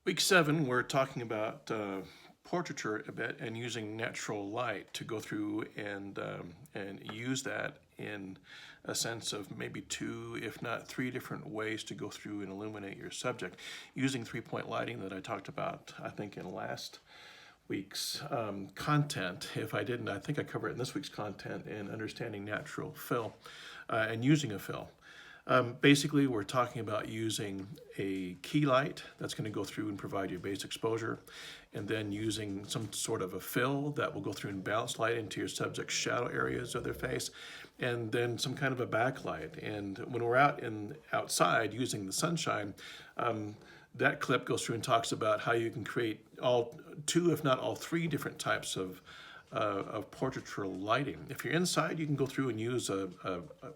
Week 7, we're talking about portraiture a bit and using natural light to go through and use that in a sense of maybe two, if not three different ways to go through and illuminate your subject using three-point lighting that I talked about, I think, in last week's content. If I didn't, I think I covered it in this week's content in understanding natural fill and using a fill. Basically, we're talking about using a key light that's going to go through and provide your base exposure, and then using some sort of a fill that will go through and bounce light into your subject's shadow areas of their face, and then some kind of a backlight. And when we're outside using the sunshine, that clip goes through and talks about how you can create all two, if not all three different types of portraiture lighting. If you're inside, you can go through and use a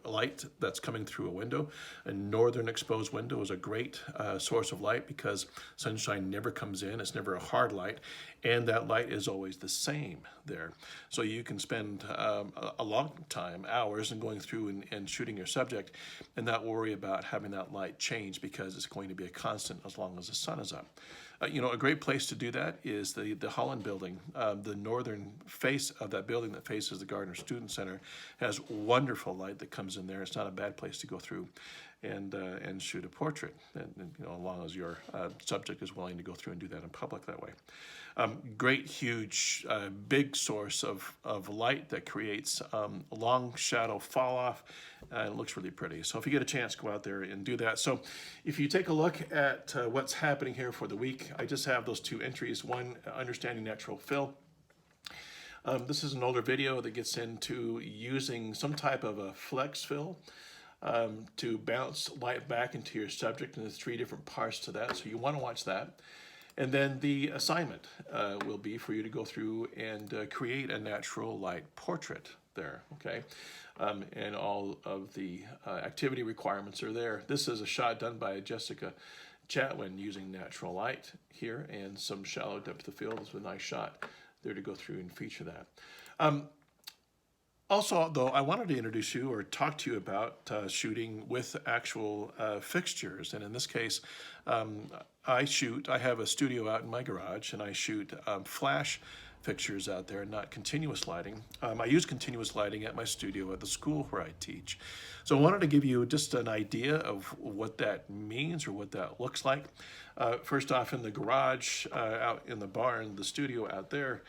light that's coming through a window. A northern exposed window is a great source of light because sunshine never comes in. It's never a hard light, and that light is always the same there. So you can spend a long time, hours, in going through and shooting your subject and not worry about having that light change because it's going to be a constant as long as the sun is up. A great place to do that is the Holland building. The northern face of that building that faces the Gardner Student Center has wonderful light that comes in there. It's not a bad place to go through and shoot a portrait, and as long as your subject is willing to go through and do that in public that way. Great, huge, big source of light that creates long shadow fall off. It looks really pretty. So if you get a chance, go out there and do that. So if you take a look at what's happening here for the week, I just have those two entries. One, understanding natural fill. This is an older video that gets into using some type of a flex fill to bounce light back into your subject, and there's three different parts to that, so you want to watch that. And then the assignment will be for you to go through and create a natural light portrait there, okay? And all of the activity requirements are there. This is a shot done by Jessica Chatwin using natural light here and some shallow depth of field. It's a nice shot there to go through and feature that. Also, though, I wanted to introduce you or talk to you about shooting with actual fixtures. And in this case, I have a studio out in my garage, and I shoot flash fixtures out there, not continuous lighting. I use continuous lighting at my studio at the school where I teach. So I wanted to give you just an idea of what that means or what that looks like. First off, in the garage, out in the barn, the studio out there,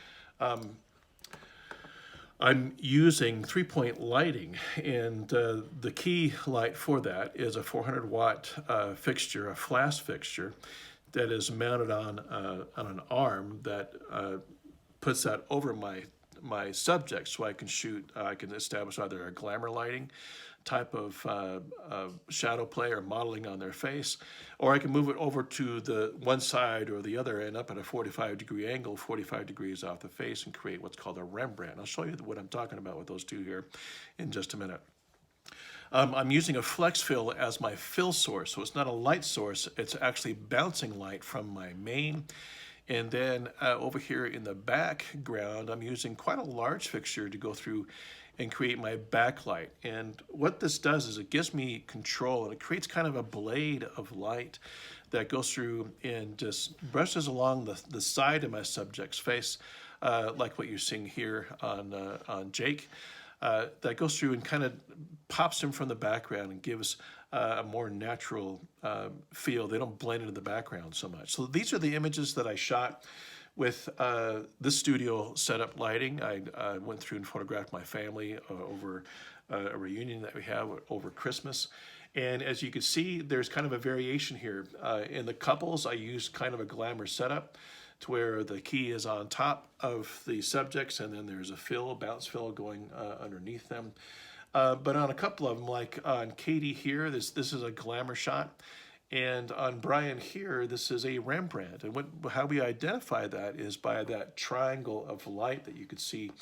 I'm using three-point lighting, and the key light for that is a 400-watt fixture, a flash fixture, that is mounted on an arm that puts that over my subject, so I can shoot. I can establish either a glamour lighting type of shadow play or modeling on their face, or I can move it over to the one side or the other and up at a 45-degree angle, 45 degrees off the face, and create what's called a Rembrandt. I'll show you what I'm talking about with those two here in just a minute. I'm using a flex fill as my fill source, so it's not a light source, it's actually bouncing light from my main. And then over here in the background, I'm using quite a large fixture to go through and create my backlight. And what this does is it gives me control, and it creates kind of a blade of light that goes through and just brushes along the side of my subject's face, like what you're seeing here on Jake. That goes through and kind of pops him from the background and gives a more natural feel. They don't blend into the background so much. So these are the images that I shot with this studio setup lighting. I went through and photographed my family over a reunion that we have over Christmas. And as you can see, there's kind of a variation here. In the couples, I used kind of a glamour setup to where the key is on top of the subjects, and then there's a bounce fill going underneath them. But on a couple of them, like on Katie here, this is a glamour shot. And on Brian here, this is a Rembrandt. And how we identify that is by that triangle of light that you could see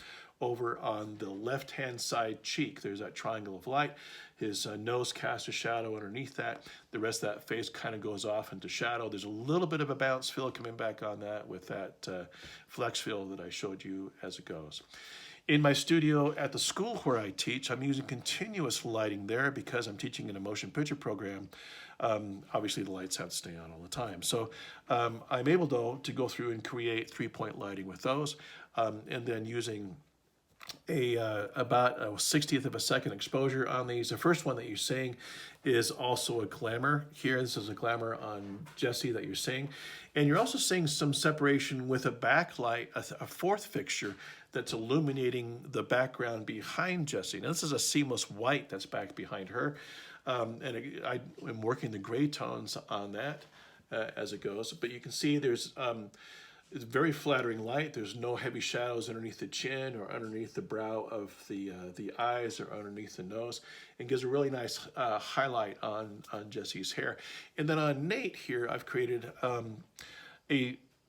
over on the left-hand side cheek. There's that triangle of light. His nose casts a shadow underneath that. The rest of that face kind of goes off into shadow. There's a little bit of a bounce fill coming back on that with that flex fill that I showed you as it goes. In my studio at the school where I teach, I'm using continuous lighting there because I'm teaching in a motion picture program obviously the lights have to stay on all the time. So I'm able to go through and create 3-point lighting with those, and then using about a 60th of a second exposure on these. The first one that you're seeing is also a glamour here. This is a glamour on Jesse that you're seeing. And you're also seeing some separation with a backlight, a fourth fixture that's illuminating the background behind Jesse. Now this is a seamless white that's back behind her. And I am working the gray tones on that as it goes. But you can see there's it's very flattering light. There's no heavy shadows underneath the chin or underneath the brow of the eyes or underneath the nose. It gives a really nice highlight on Jesse's hair. And then on Nate here, I've created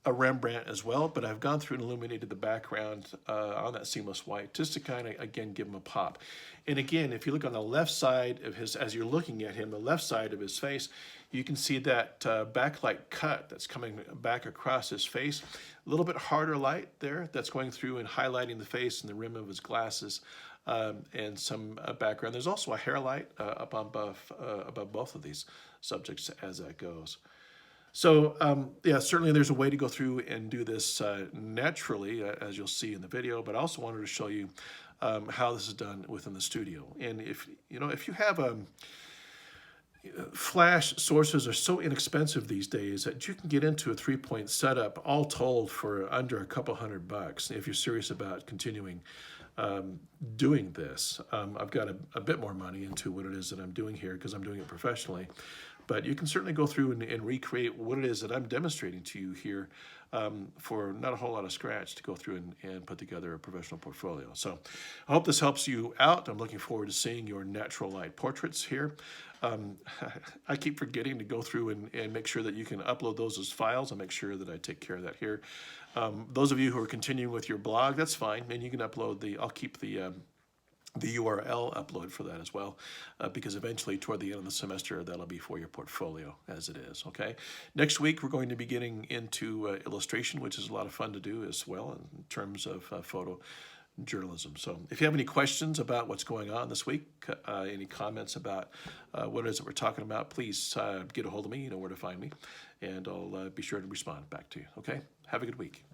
a Rembrandt as well, but I've gone through and illuminated the background on that seamless white just to kind of, again, give him a pop. And again, if you look on the left side of his, as you're looking at him, the left side of his face, you can see that backlight cut that's coming back across his face. A little bit harder light there that's going through and highlighting the face and the rim of his glasses and some background. There's also a hair light up above both of these subjects as that goes. So yeah, certainly there's a way to go through and do this naturally, as you'll see in the video, but I also wanted to show you how this is done within the studio. And if you have flash sources are so inexpensive these days that you can get into a 3-point setup all told for under a couple $100 if you're serious about continuing doing this. I've got a bit more money into what it is that I'm doing here because I'm doing it professionally. But you can certainly go through and recreate what it is that I'm demonstrating to you here for not a whole lot of scratch to go through and put together a professional portfolio. So I hope this helps you out. I'm looking forward to seeing your natural light portraits here. I keep forgetting to go through and make sure that you can upload those as files. I'll make sure that I take care of that here. Those of you who are continuing with your blog, that's fine. And you can upload I'll keep the URL upload for that as well, because eventually toward the end of the semester, that'll be for your portfolio as it is, okay? Next week, we're going to be getting into illustration, which is a lot of fun to do as well in terms of photo journalism. So if you have any questions about what's going on this week, any comments about what it is that we're talking about, please get a hold of me. You know where to find me, and I'll be sure to respond back to you, okay? Have a good week.